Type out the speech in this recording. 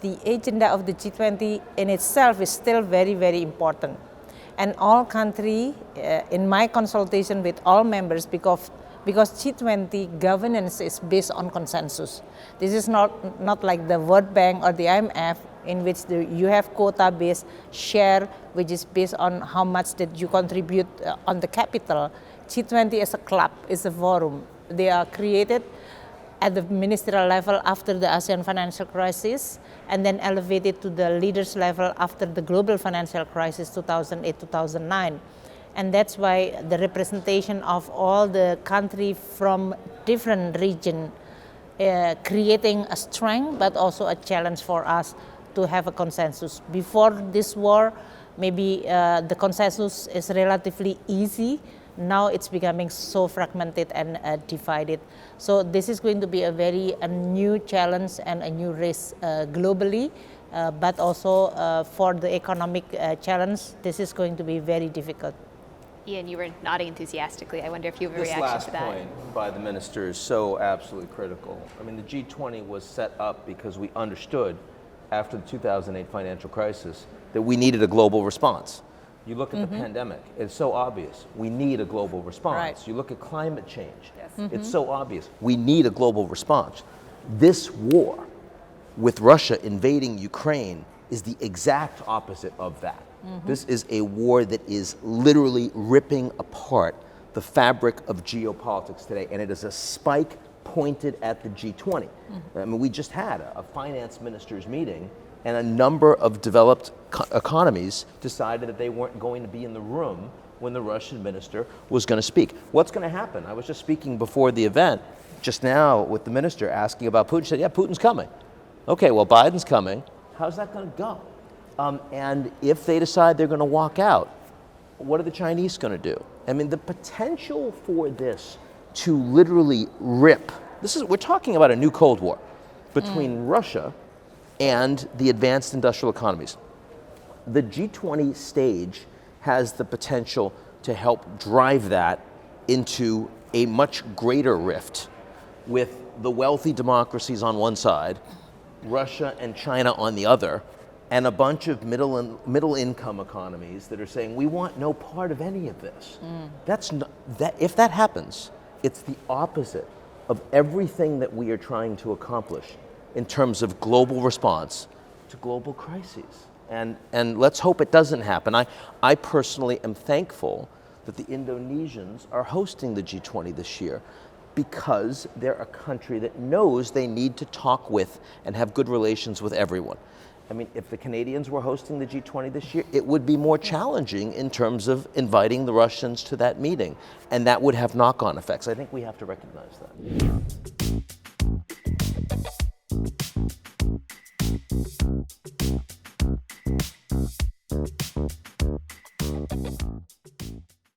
the agenda of the G20 in itself is still very, very important. And all countries, in my consultation with all members, because G20 governance is based on consensus. This is not like the World Bank or the IMF, in which you have quota-based share, which is based on how much that you contribute on the capital. G20 is a club, is a forum. They are created at the ministerial level after the ASEAN financial crisis, and then elevated to the leaders level after the global financial crisis 2008-2009. And that's why the representation of all the countries from different regions creating a strength, but also a challenge for us to have a consensus. Before this war, maybe the consensus is relatively easy. Now it's becoming so fragmented and divided. So this is going to be a new challenge and a new race globally, but also for the economic challenge, this is going to be very difficult. Ian, you were nodding enthusiastically. I wonder if you have a reaction to that. This last point by the minister is so absolutely critical. I mean, the G20 was set up because we understood after the 2008 financial crisis that we needed a global response. You look at the pandemic, it's so obvious. We need a global response. Right. You look at climate change, it's so obvious. We need a global response. This war with Russia invading Ukraine is the exact opposite of that. This is a war that is literally ripping apart the fabric of geopolitics today, and it is a spike pointed at the G20. I mean, we just had a finance ministers meeting, and a number of developed economies decided that they weren't going to be in the room when the Russian minister was going to speak. What's going to happen? I was just speaking before the event, just now with the minister asking about Putin. She said, yeah, Putin's coming. Okay, well, Biden's coming. How's that going to go? And if they decide they're going to walk out, what are the Chinese going to do? I mean, the potential for this to literally rip, we're talking about a new Cold War between Russia and the advanced industrial economies. The G20 stage has the potential to help drive that into a much greater rift with the wealthy democracies on one side, Russia and China on the other, and a bunch of middle income economies that are saying, we want no part of any of this. If that happens, it's the opposite of everything that we are trying to accomplish in terms of global response to global crises. And let's hope it doesn't happen. I personally am thankful that the Indonesians are hosting the G20 this year, because they're a country that knows they need to talk with and have good relations with everyone. I mean, if the Canadians were hosting the G20 this year, it would be more challenging in terms of inviting the Russians to that meeting, and that would have knock-on effects. I think we have to recognize that.